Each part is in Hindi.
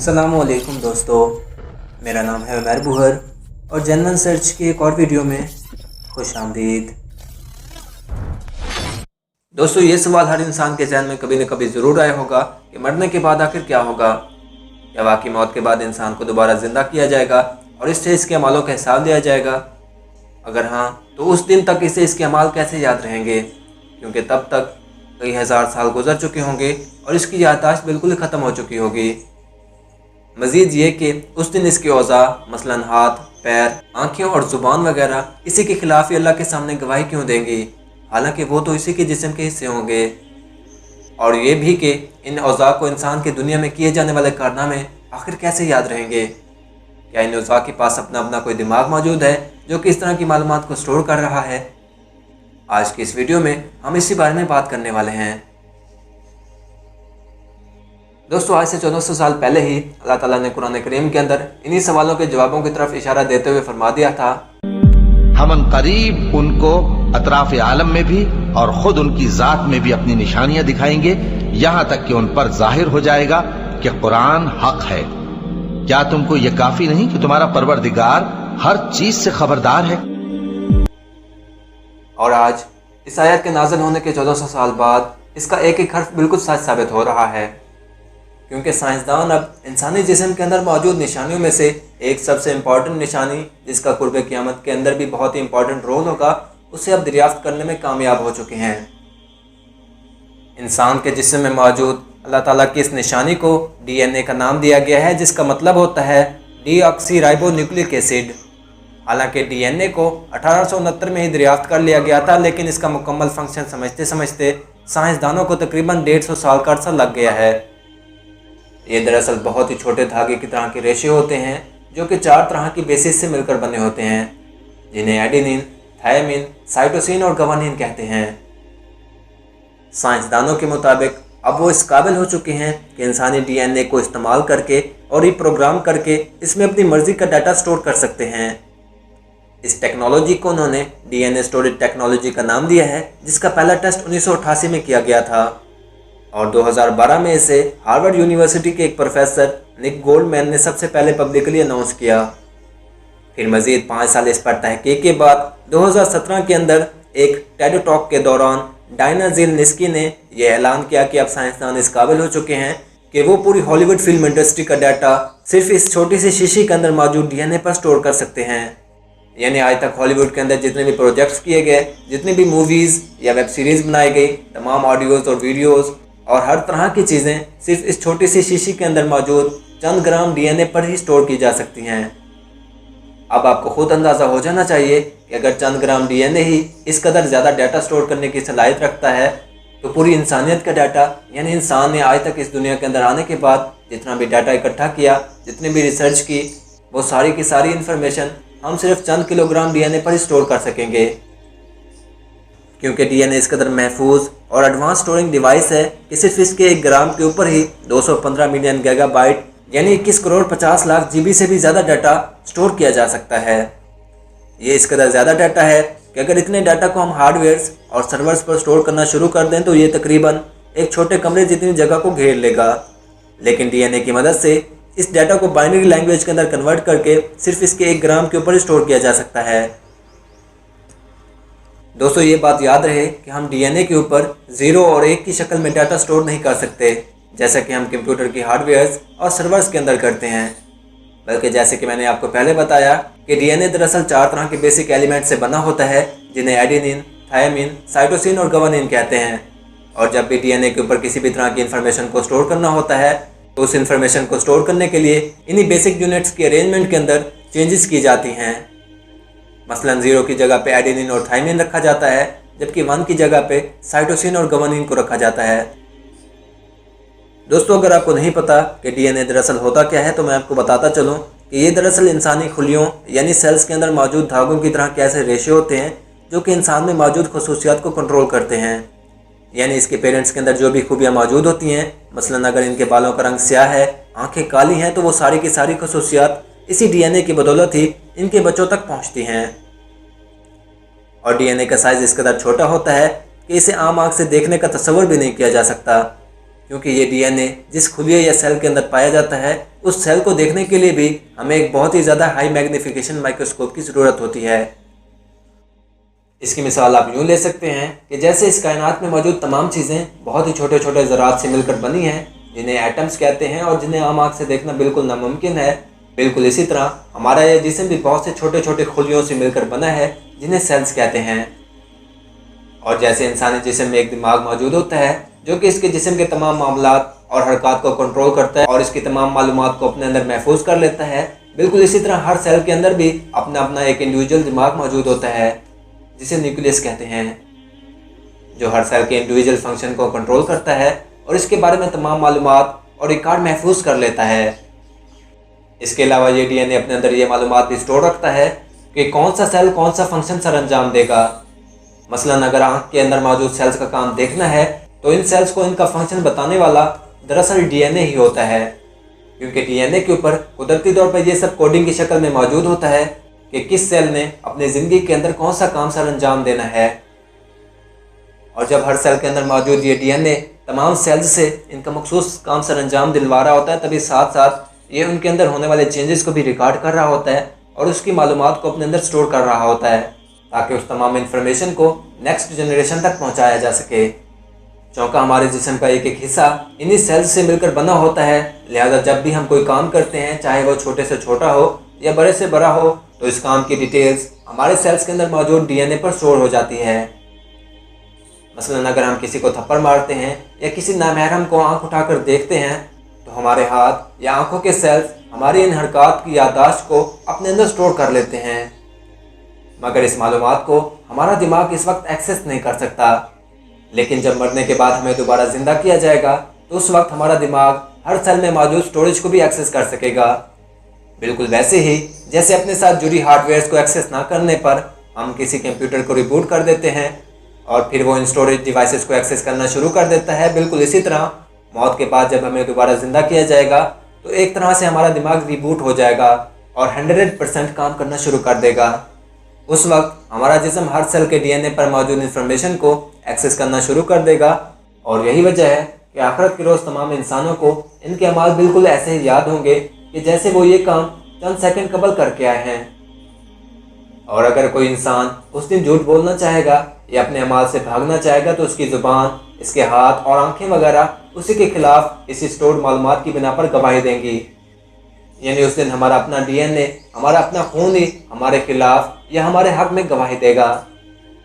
अस्सलामुअलैकुम दोस्तों, मेरा नाम है उमर बुहर और जनरल सर्च की एक और वीडियो में खुश आमदीद। दोस्तों, ये सवाल हर इंसान के जहन में कभी न कभी ज़रूर आया होगा कि मरने के बाद आखिर क्या होगा। क्या वाकई मौत के बाद इंसान को दोबारा ज़िंदा किया जाएगा और इससे इसके अमालों का हिसाब लिया जाएगा? अगर हाँ, तो उस दिन तक इसे इसके अमाल कैसे याद रहेंगे, क्योंकि तब तक कई हज़ार साल गुजर चुके होंगे और इसकी याददाश्त बिल्कुल ही ख़त्म हो चुकी होगी। मज़ीद ये कि उस दिन इसके औज़ा मसलन हाथ, पैर, आँखें और ज़ुबान वगैरह इसी के ख़िलाफ़ ही अल्लाह के सामने गवाही क्यों देंगी, हालांकि वो तो इसी के जिस्म के हिस्से होंगे। और ये भी कि इन औज़ा को इंसान की दुनिया में किए जाने वाले कारनामे आखिर कैसे याद रहेंगे। क्या इन औज़ा के पास अपना अपना कोई दिमाग मौजूद है जो कि इस तरह की मालूमात को स्टोर कर रहा है? आज की इस वीडियो में हम इसी बारे में बात करने वाले हैं। दोस्तों, आज से 1400 साल पहले ही अल्लाह ताला ने कुरान करीम के अंदर इन्हीं सवालों के जवाबों की तरफ इशारा देते हुए फरमा दिया था, हम करीब उनको अतराफ आलम में भी और खुद उनकी जात में भी अपनी निशानियां दिखाएंगे, यहाँ तक कि उन पर जाहिर हो जाएगा कि कुरान हक है। क्या तुमको ये काफी नहीं कि तुम्हारा परवरदिगार हर चीज से खबरदार है? और आज इस आयत के नाज़िल होने के 1400 साल बाद इसका एक एक हर्फ बिल्कुल सच साबित हो रहा है, क्योंकि साइंसदान अब इंसानी जिस्म के अंदर मौजूद निशानियों में से एक सबसे इम्पॉर्टेंट निशानी, जिसका कुर्ब क़यामत के अंदर भी बहुत ही इम्पॉर्टेंट रोल होगा, उसे अब दरियाफ्त करने में कामयाब हो चुके हैं। इंसान के जिस्म में मौजूद अल्लाह ताला की इस निशानी को DNA का नाम दिया गया है, जिसका मतलब होता है डीऑक्सीराइबोन्यूक्लिक एसिड। हालांकि DNA को 1869 में ही दरियाफ्त कर लिया गया था, लेकिन इसका मुकम्मल फंक्शन समझते समझते साइंसदानों को तकरीबन 150 साल का अरसा लग गया है। ये दरअसल बहुत ही छोटे धागे की तरह के रेशे होते हैं जो कि 4 तरह की बेसिस से मिलकर बने होते हैं, जिन्हें एडेनिन, थायमिन, साइटोसिन और ग्वानिन कहते हैं। साइंसदानों के मुताबिक अब वो इस काबिल हो चुके हैं कि इंसानी DNA को इस्तेमाल करके और रिप्रोग्राम करके इसमें अपनी मर्जी का डाटा स्टोर कर सकते हैं। इस टेक्नोलॉजी को उन्होंने DNA स्टोरेज टेक्नोलॉजी का नाम दिया है, जिसका पहला टेस्ट 1988 में किया गया था और 2012 में इसे हार्वर्ड यूनिवर्सिटी के एक प्रोफेसर निक गोल्डमैन ने सबसे पहले पब्लिकली अनाउंस किया। फिर मज़ीद 5 साल इस पर तहकीक के बाद 2017 के अंदर एक टेड टॉक के दौरान डायना ज़ेलेंस्की ने यह ऐलान किया कि अब साइंसदान इस काबिल हो चुके हैं कि वो पूरी हॉलीवुड फिल्म इंडस्ट्री का डाटा सिर्फ इस छोटी सी शीशी के अंदर मौजूद DNA पर स्टोर कर सकते हैं। यानी आज तक हॉलीवुड के अंदर जितने भी प्रोजेक्ट्स किए गए, जितनी भी मूवीज़ या वेब सीरीज़ बनाई गई, तमाम ऑडियोज़ और वीडियोज़ और हर तरह की चीज़ें सिर्फ इस छोटी सी शीशी के अंदर मौजूद चंद ग्राम DNA पर ही स्टोर की जा सकती हैं। अब आपको खुद अंदाज़ा हो जाना चाहिए कि अगर चंद ग्राम DNA ही इस कदर ज़्यादा डाटा स्टोर करने की सलाहियत रखता है, तो पूरी इंसानियत का डाटा, यानी इंसान ने आज तक इस दुनिया के अंदर आने के बाद जितना भी डाटा इकट्ठा किया, जितनी भी रिसर्च की, वो सारी की सारी इन्फॉर्मेशन हम सिर्फ चंद किलोग्राम DNA पर ही स्टोर कर सकेंगे। क्योंकि DNA इस कदर महफूज और एडवांस स्टोरिंग डिवाइस है कि सिर्फ इसके 1 ग्राम के ऊपर ही 215 मिलियन गीगाबाइट यानी 21 करोड़ 50 लाख GB से भी ज़्यादा डाटा स्टोर किया जा सकता है। ये इस कदर ज़्यादा डाटा है कि अगर इतने डाटा को हम हार्डवेयर्स और सर्वर्स पर स्टोर करना शुरू कर दें तो ये तकरीबन एक छोटे कमरे जितनी जगह को घेर लेगा। लेकिन DNA की मदद से इस डाटा को बाइनरी लैंग्वेज के अंदर कन्वर्ट करके सिर्फ इसके 1 ग्राम के ऊपर ही स्टोर किया जा सकता है। दोस्तों, ये बात याद रहे कि हम DNA के ऊपर 0 और 1 की शक्ल में डाटा स्टोर नहीं कर सकते, जैसा कि हम कंप्यूटर की हार्डवेयर्स और सर्वर्स के अंदर करते हैं। बल्कि जैसे कि मैंने आपको पहले बताया कि DNA दरअसल 4 तरह के बेसिक एलिमेंट से बना होता है, जिन्हें एडेनिन, थायमिन, साइटोसिन और ग्वानिन कहते हैं। और जब भी DNA के ऊपर किसी भी तरह की इंफॉर्मेशन को स्टोर करना होता है, तो उस इंफॉर्मेशन को स्टोर करने के लिए इन्हीं बेसिक यूनिट्स के अरेंजमेंट के अंदर चेंजेस की जाती हैं। मसलन 0 की जगह पे एडेनिन और थायमिन रखा जाता है, जबकि 1 की जगह पे साइटोसिन और ग्वानिन को रखा जाता है। दोस्तों, अगर आपको नहीं पता कि DNA दरअसल होता क्या है, तो मैं आपको बताता चलूँ कि ये दरअसल इंसानी खुलियों यानी सेल्स के अंदर मौजूद धागों की तरह के ऐसे रेशे होते हैं जो कि इंसान में मौजूद खसूसियात को कंट्रोल करते हैं। यानी इसके पेरेंट्स के अंदर जो भी खूबियाँ मौजूद होती हैं, मसलन अगर इनके बालों का रंग स्याह है, आँखें काली हैं, तो वो सारी की सारी खसूसियात इसी DNA की बदौलत ही इनके बच्चों तक पहुँचती हैं। और DNA का साइज़ इस कदर छोटा होता है कि इसे आम आँख से देखने का तस्वर भी नहीं किया जा सकता, क्योंकि ये डीएनए जिस खुलिया या सेल के अंदर पाया जाता है उस सेल को देखने के लिए भी हमें एक बहुत ही ज़्यादा हाई मैग्नीफिकेशन माइक्रोस्कोप की ज़रूरत होती है। इसकी मिसाल आप यूँ ले सकते हैं कि जैसे इस कायनात में मौजूद तमाम चीज़ें बहुत ही छोटे छोटे ज़रात से मिलकर बनी हैं जिन्हें एटम्स कहते हैं और जिन्हें आम आँख से देखना बिल्कुल नामुमकिन है, बिल्कुल इसी तरह हमारा यह जिस्म भी बहुत से छोटे छोटे खुलियों से मिलकर बना है जिन्हें सेल्स कहते हैं। और जैसे इंसानी जिस्म में एक दिमाग मौजूद होता है जो कि इसके जिस्म के तमाम मामलात और हरकत को कंट्रोल करता है और इसकी तमाम मालूमात को अपने अंदर महफूज कर लेता है, बिल्कुल इसी तरह हर सेल के अंदर भी अपना अपना एक इंडिविजुअल दिमाग मौजूद होता है जिसे न्यूक्लियस कहते हैं, जो हर सेल के इंडिविजुअल फंक्शन को कंट्रोल करता है और इसके बारे में तमाम मालूमात और रिकॉर्ड महफूज कर लेता है। इसके अलावा ये डीएनए अपने अंदर ये मालूमात भी स्टोर रखता है कि कौन सा सेल कौन सा फंक्शन सर अंजाम देगा। मसलन अगर आँख के अंदर मौजूद सेल्स का काम देखना है तो इन सेल्स को इनका फंक्शन बताने वाला दरअसल डीएनए ही होता है, क्योंकि डीएनए के ऊपर कुदरती तौर पर यह सब कोडिंग की शक्ल में मौजूद होता है कि किस सेल ने अपनी ज़िंदगी के अंदर कौन सा काम सर अंजाम देना है। और जब हर सेल के अंदर मौजूद ये डीएनए तमाम सेल्स से इनका मखसूस काम सर अंजाम दिलवा रहा होता है, तभी साथ साथ ये उनके अंदर होने वाले चेंजेस को भी रिकॉर्ड कर रहा होता है और उसकी मालूमात को अपने अंदर स्टोर कर रहा होता है ताकि उस तमाम इन्फॉर्मेशन को नेक्स्ट जनरेशन तक पहुंचाया जा सके। चूँकि हमारे जिस्म का एक एक हिस्सा इन्हीं सेल्स से मिलकर बना होता है, लिहाजा जब भी हम कोई काम करते हैं चाहे वो छोटे से छोटा हो या बड़े से बड़ा हो तो इस काम की डिटेल्स हमारे सेल्स के अंदर मौजूद डीएनए पर स्टोर हो जाती है। मसलन अगर हम किसी को थप्पड़ मारते हैं या किसी नामहरम को आंख उठाकर देखते हैं तो हमारे हाथ या आंखों के सेल्स हमारी इन हरकत की याददाश्त को अपने अंदर स्टोर कर लेते हैं, मगर इस मालूमात को हमारा दिमाग इस वक्त एक्सेस नहीं कर सकता। लेकिन जब मरने के बाद हमें दोबारा ज़िंदा किया जाएगा तो उस वक्त हमारा दिमाग हर सेल में मौजूद स्टोरेज को भी एक्सेस कर सकेगा। बिल्कुल वैसे ही जैसे अपने साथ जुड़ी हार्डवेयर्स को एक्सेस ना करने पर हम किसी कंप्यूटर को रिबूट कर देते हैं और फिर वो इन स्टोरेज डिवाइसेस को एक्सेस करना शुरू कर देता है, बिल्कुल इसी तरह मौत के बाद जब हमें दोबारा ज़िंदा किया जाएगा तो एक तरह से हमारा दिमाग रिबूट हो जाएगा और 100% काम करना शुरू कर देगा। उस वक्त हमारा जिस्म हर सेल के डीएनए पर मौजूद इन्फॉर्मेशन को एक्सेस करना शुरू कर देगा और यही वजह है कि आखिरत के रोज़ तमाम इंसानों को इनके अमाल बिल्कुल ऐसे ही याद होंगे कि जैसे वो ये काम चंद सेकंड कबल करके आए हैं। और अगर कोई इंसान उस दिन झूठ बोलना चाहेगा या अपने अमाल से भागना चाहेगा तो उसकी ज़ुबान, इसके हाथ और आंखें वगैरह उसी के खिलाफ इसी स्टोर्ड मालूमात की बिना पर गवाही देंगी। यानी उस दिन हमारा अपना डीएनए, हमारा अपना खून ही हमारे खिलाफ या हमारे हक में गवाही देगा।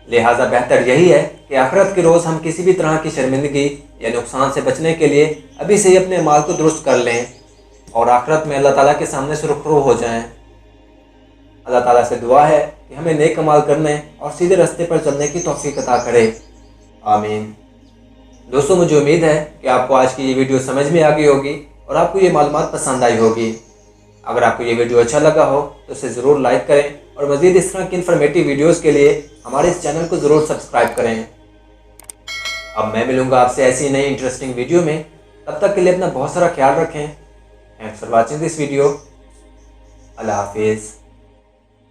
लिहाजा बेहतर यही है कि आखिरत के रोज़ हम किसी भी तरह की शर्मिंदगी या नुकसान से बचने के लिए अभी से ही अपने अमाल को दुरुस्त कर लें और आखिरत में अल्लाह ताला के सामने सुरखरू हो जाएं। अल्लाह ताला से दुआ है कि हमें नेक अमाल करने और सीधे रास्ते पर चलने की तौफीक अता करे। आमीन। दोस्तों, मुझे उम्मीद है कि आपको आज की ये वीडियो समझ में आ गई होगी और आपको ये मालूमात पसंद आई होगी। अगर आपको ये वीडियो अच्छा लगा हो तो इसे ज़रूर लाइक करें और मज़ीद इस तरह की इन्फॉर्मेटिव वीडियोज़ के लिए हमारे इस चैनल को ज़रूर सब्सक्राइब करें। अब मैं मिलूँगा आपसे ऐसी नई इंटरेस्टिंग वीडियो में। तब तक के लिए अपना बहुत सारा ख्याल रखें। Thanks for watching this video. अल्लाह हाफिज़।